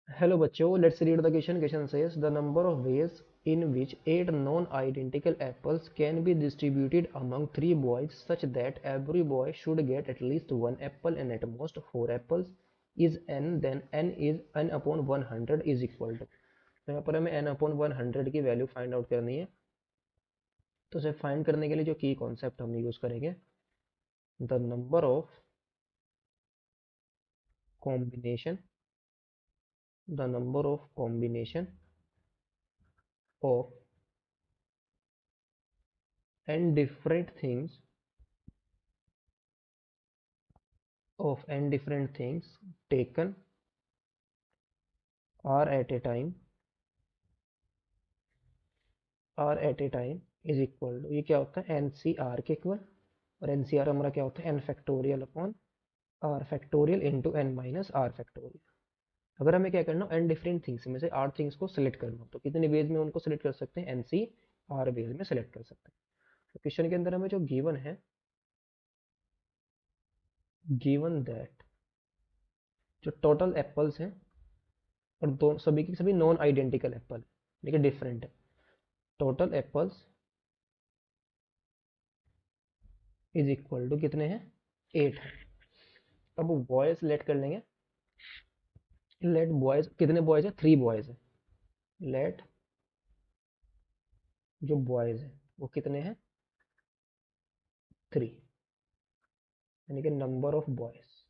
Hello बच्चों, let's read the question. Question says the number of ways in which 8 non-identical apples can be distributed among 3 boys such that every boy should get at least 1 apple and at most 4 apples is n, then n is n upon 100 is equal to। तो यहाँ पर हमें n upon 100 की value find out करनी है। तो उसे find करने के लिए जो की कॉन्सेप्ट हम यूज करेंगे, the number of combination, the number of combination of n different things of n different things taken are at a time is equal to, ये क्या होता है एन सी आर के इक्वल। और एन सी आर हमारा क्या होता है n factorial upon r factorial into n minus r factorial. अगर हमें क्या करना हो एन डिफरेंट थिंग्स में से आर थिंग्स को सिलेक्ट करना हो तो कितने वेज में उनको सिलेक्ट कर सकते हैं, एन सी आर वेज में सिलेक्ट कर सकते हैं। तो क्वेश्चन के अंदर हमें जो गिवन है, गिवन दैट जो टोटल एप्पल्स हैं और दो सभी की सभी नॉन आइडेंटिकल एप्पल लेकिन डिफरेंट है, total apples is equal to कितने हैं, 8 है। अब बॉयज लेट कर लेंगे, लेट बॉयज कितने बॉयज है, 3 बॉयज है। लेट जो बॉयज है वो कितने हैं, 3, यानी कि number of boys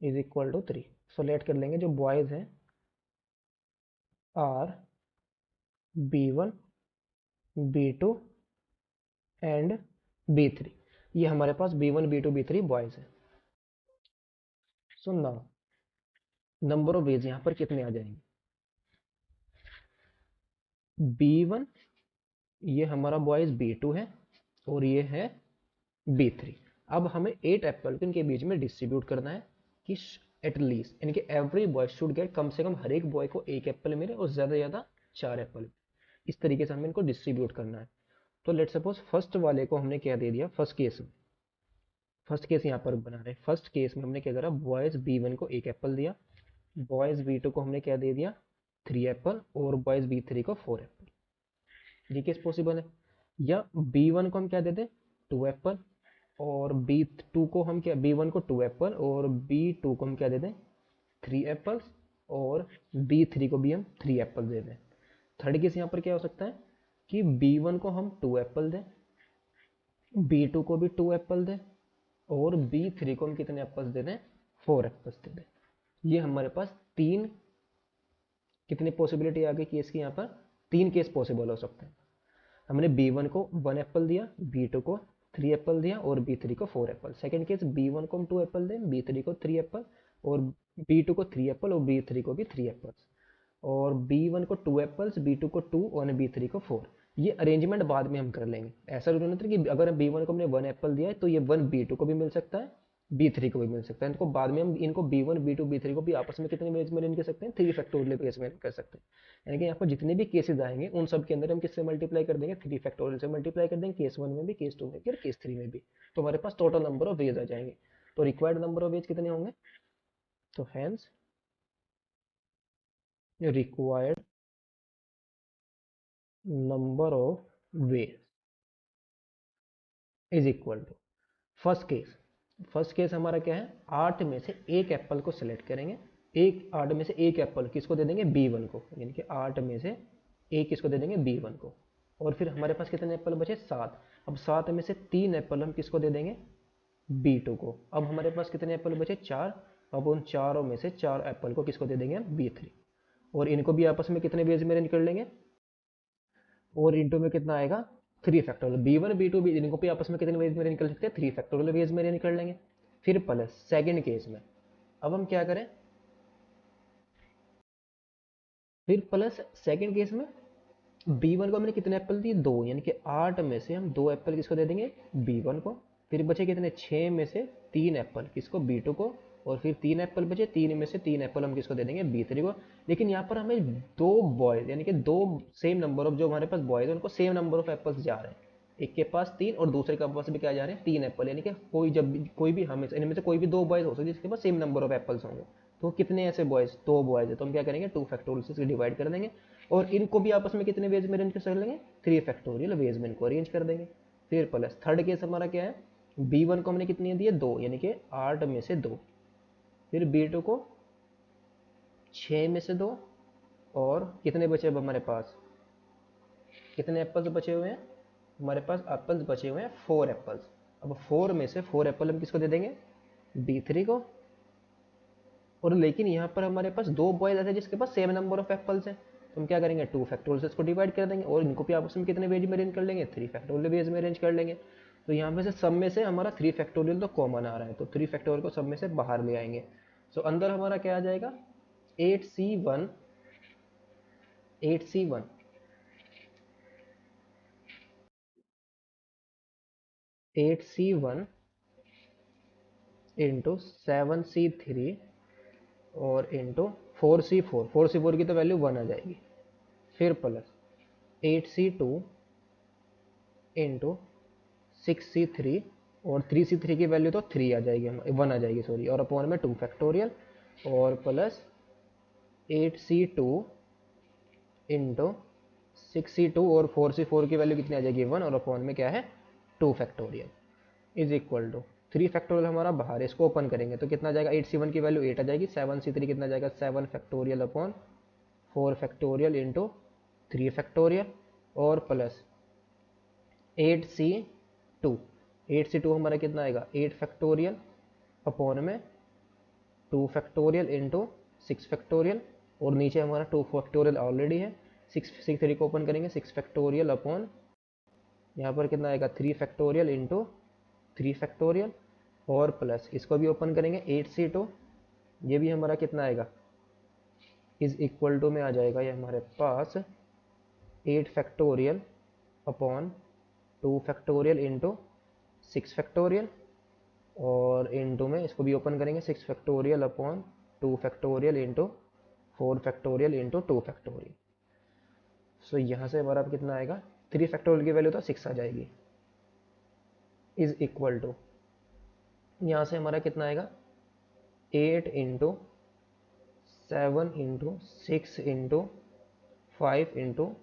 is equal to 3। So let कर लेंगे जो बॉयज हैं are B1 B2 and B3। ये हमारे पास B1 B2 B3 बॉयज है। So now number of veg यहाँ पर कितने आ जाएंगे, B1 ये हमारा बॉयज B2 है और ये है B3। अब हमें 8 एप्पल को इनके बीच में डिस्ट्रीब्यूट करना है कि एटलीस्ट यानी कि एवरी बॉय शुड गेट, कम से कम हर एक बॉय को एक एप्पल मिले और ज़्यादा से ज़्यादा 4 एप्पल। इस तरीके से हमें इनको डिस्ट्रीब्यूट करना है। तो लेट सपोज फर्स्ट वाले को हमने क्या दे दिया, फर्स्ट केस में, फर्स्ट केस यहाँ पर बना रहे हैं। फर्स्ट केस में हमने क्या करा, बॉयज B1 को एक एप्पल दिया, बॉयज B2 को हमने क्या दे दिया, 3 एप्पल, और बॉयज B3 को 4 एप्पल। ये केस पॉसिबल है। या B1 को हम क्या दे दें, 2 एप्पल, और B2 को हम क्या, B1 को 2 एप्पल और B2 को हम क्या दे दें, 3 एप्पल्स, और B3 को भी हम 3 एप्पल दे दें। थर्ड केस यहाँ पर क्या हो सकता है कि B1 को हम 2 एप्पल दें, B2 को भी 2 एप्पल दें, और B3 को हम कितने एप्पल्स दे दें, 4 एप्पल्स दे दें। ये हमारे पास तीन, कितनी पॉसिबिलिटी आ गई केस की, यहाँ पर 3 केस पॉसिबल हो सकते हैं। हमने B1 को 1 एप्पल दिया, B2 को 3 एप्पल दिया और B3 को 4 एप्पल। सेकंड केस B1 को हम 2 एप्पल दें, B3 को 3 एप्पल, और B2 को 3 एप्पल और B3 को भी 3 एप्पल्स, और B1 को 2 एप्पल्स, B2 को 2 और B3 को 4। ये अरेंजमेंट बाद में हम कर लेंगे। ऐसा जरूरी नहीं कि अगर B1 को हमने 1 एप्पल दिया है तो ये 1 B2 को भी मिल सकता है, B3 को भी मिल सकता है। इनको बाद में हम इनको B1 B2 B3 को भी आपस में कितने वेज में अरेंज कर सकते हैं, 3 फैक्टोरियल वेज में कर सकते हैं। यानी कि यहाँ पर जितने भी केसेस आएंगे उन सब के अंदर हम किससे मल्टीप्लाई कर देंगे, 3 फैक्टोरियल से मल्टीप्लाई कर देंगे, केस 1 में भी, केस 2 में भी और केस 3 में भी। तो हमारे पास टोटल नंबर ऑफ वेज आ जाएंगे। तो रिक्वायर्ड नंबर ऑफ वेज कितने होंगे, तो hence required number of ways is equal to, first case, first case हमारा क्या है, 8 में से एक एप्पल को सिलेक्ट करेंगे। एक 8 में से एक एप्पल किसको दे देंगे, B1 को, यानी कि 8 में से एक किसको दे देंगे, B1 को। और फिर हमारे पास कितने एप्पल बचे, 7। अब 7 में से 3 एप्पल हम किसको दे देंगे, B2 को। अब हमारे पास कितने एप्पल बचे, 4। अब उन चारों में से 4 एप्पल को किसको दे देंगे हम, B3। और इनको भी आपस में कितने वेज में अरेंज कर लेंगे, और इंटू में कितना आएगा, 3 फैक्टोरियल। B1 B2 भी इनको भी आपस में कितने वेज में अरेंज कर सकते हैं, 3 फैक्टोरियल वेज में अरेंज कर लेंगे। फिर प्लस सेकंड केस में अब हम क्या करें, फिर प्लस सेकंड केस में B1 को हमने कितने एप्पल दिए, 2, यानी कि 8 में से हम 2 एप्पल किसको दे देंगे, B1 को। फिर बचे कितने, 6 में से 3 एप्पल किसको, B2 को। और फिर 3 एप्पल बचे, 3 में से 3 एप्पल हम किसको दे देंगे, B3 को। लेकिन यहाँ पर हमें दो बॉयज यानी कि दो सेम नंबर ऑफ, जो हमारे पास बॉयज है उनको सेम नंबर ऑफ एप्पल्स जा रहे हैं। एक के पास 3 और दूसरे के पास भी क्या जा रहे हैं, 3 एप्पल। यानी कि कोई जब भी कोई भी हमें इनमें से कोई भी दो बॉयज हो सकते हैं जिसके पास सेम नंबर ऑफ एप्पल्स होंगे। तो कितने ऐसे बॉयज़, 2 बॉयज़ है, तो हम क्या करेंगे 2 फैक्टोरियल से डिवाइड कर देंगे और इनको भी आपस में कितने वेज में अरेंज कर लेंगे, 3 फैक्टोरियल वेज में इनको अरेंज कर देंगे। फिर प्लस थर्ड केस हमारा क्या है, b1 को हमने कितनी दी है 2, यानी कि 8 में से 2, फिर b2 को 6 में से 2, और कितने बचे अब हमारे पास, कितने एप्पल्स बचे हुए हैं हमारे पास, एप्पल्स बचे हुए हैं 4 एप्पल्स। अब 4 में से 4 एप्पल हम किसको दे देंगे, b3 को। और लेकिन यहाँ पर हमारे पास 2 बॉयज ऐसे जिसके पास सेम नंबर ऑफ एप्पल्स हैं, तो हम क्या करेंगे 2 फैक्टोरियल से इसको डिवाइड कर देंगे और इनको भी आपस में कितने वेज में अरेंज कर लेंगे, 3 फैक्टोरियल वेज में अरेंज कर लेंगे। तो यहाँ पे से सब में से हमारा 3 फैक्टोरियल तो कॉमन आ रहा है, तो 3 फैक्टोरियल को सब में से बाहर ले आएंगे। सो अंदर हमारा क्या आ जाएगा, 8c1 8c1 8c1 into 7c3 और इंटू 4c4 की तो वैल्यू 1 आ जाएगी, फिर प्लस 8c2 इंटू 6c3 और 3c3 की वैल्यू तो 3 आ जाएगी, 1 आ जाएगी सॉरी, और अपॉन में 2 फैक्टोरियल और प्लस 8c2 इंटू 6c2 और 4c4 की वैल्यू कितनी आ जाएगी 1, और अपॉन में क्या है 2 factorial is equal to 3 factorial हमारा बाहर है, इसको ओपन करेंगे तो कितना आ जाएगा, 8c1 की वैल्यू 8 आ जाएगी, 7c3 कितना आ जाएगा 7 factorial upon 4 factorial into 3 factorial और प्लस 8c2 8c2 हमारा कितना आएगा 8 फैक्टोरियल अपॉन में 2 फैक्टोरियल इंटू 6 फैक्टोरियल, और नीचे हमारा 2 फैक्टोरियल ऑलरेडी है, 6 को ओपन करेंगे 6 फैक्टोरियल अपॉन यहाँ पर कितना आएगा 3 फैक्टोरियल इंटू 3 फैक्टोरियल और प्लस इसको भी ओपन करेंगे 8c2, ये भी हमारा कितना आएगा इज इक्वल टू में आ जाएगा ये हमारे पास 8 factorial upon 2 factorial into 6 factorial और इंटू में इसको भी ओपन करेंगे 6 factorial upon 2 factorial into 4 factorial into 2 factorial. So यहाँ से हमारा कितना आएगा 3 फैक्टोरियल की वैल्यू तो 6 आ जाएगी, इज इक्वल टू यहाँ से हमारा कितना आएगा 8 into 7 into 6 into 5 into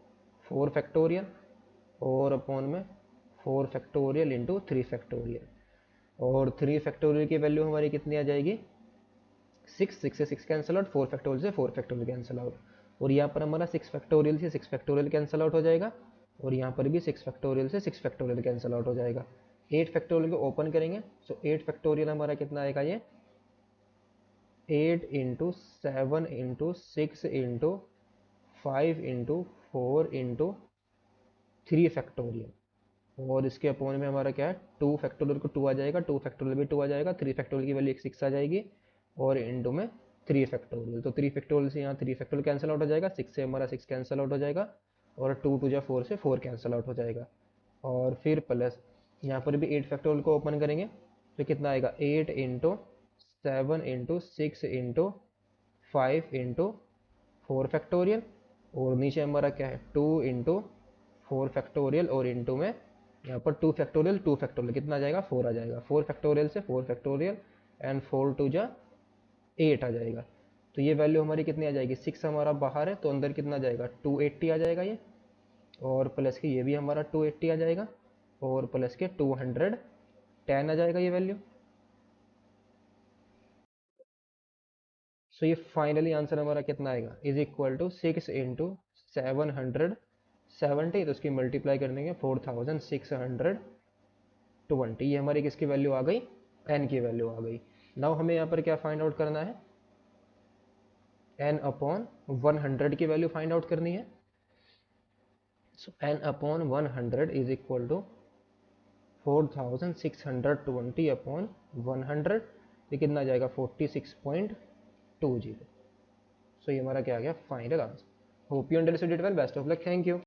4 factorial और अपॉन में 4 फैक्टोरियल इंटू 3 फैक्टोरियल, और 3 फैक्टोरियल की वैल्यू हमारी कितनी आ जाएगी 6 से 6 कैंसिल आउट, 4 फैक्टोरियल से 4 फैक्टोरियल कैंसिल आउट, और यहाँ पर हमारा 6 फैक्टोरियल से 6 फैक्टोरियल कैंसिल आउट हो जाएगा, और यहाँ पर भी 6 फैक्टोरियल से 6 फैक्टोरियल कैंसिल आउट हो जाएगा। 8 फैक्टोरियल को ओपन करेंगे, सो 8 फैक्टोरियल हमारा कितना आएगा ये 8 into 7 into 6 into 5 into 4 into 3 factorial, और इसके अपोन में हमारा क्या है 2 फैक्टोरियल को 2 आ जाएगा, 2 फैक्टोरियल भी 2 आ जाएगा, 3 फैक्टोरियल की वैल्यू 6 आ जाएगी, और इंटू में 3 फैक्टोरियल, तो 3 फैक्टोरियल से यहाँ 3 फैक्टोरियल कैंसिल आउट हो जाएगा, 6 से हमारा 6 कैंसिल आउट हो जाएगा, और 2 टू जा 4 से 4 कैंसिल आउट हो जाएगा, और फिर प्लस यहाँ पर भी 8 फैक्टोरियल को ओपन करेंगे तो कितना आएगा 8 into 7 into 6 into 5 into 4 factorial, और नीचे हमारा क्या है 2 इंटू 4 फैक्टोरियल और इंटू में यहाँ पर 2 फैक्टोरियल कितना आ जाएगा 4 आ जाएगा, 4 फैक्टोरियल से 4 फैक्टोरियल एंड 4 टू जा 8 आ जाएगा, तो ये वैल्यू हमारी कितनी आ जाएगी 6 हमारा बाहर है तो अंदर कितना आ जाएगा 280 आ जाएगा ये, और प्लस के ये भी हमारा 280 आ जाएगा, और प्लस के 210 आ जाएगा ये वैल्यू। सो ये फाइनली आंसर हमारा कितना आएगा इज इक्वल टू 6 इंटू 770, तो इसकी मल्टीप्लाई कर देंगे 4620, ये हमारी किसकी वैल्यू आ गई n की वैल्यू आ गई। नाउ हमें यहाँ पर क्या फाइंड आउट करना है n अपॉन 100 की वैल्यू फाइंड आउट करनी है। So n upon 100 is equal to 4620 upon 100, ये कितना आ जाएगा 46.20। सो ये हमारा क्या आ गया final answer. Hope you understood it well, best of luck, thank you.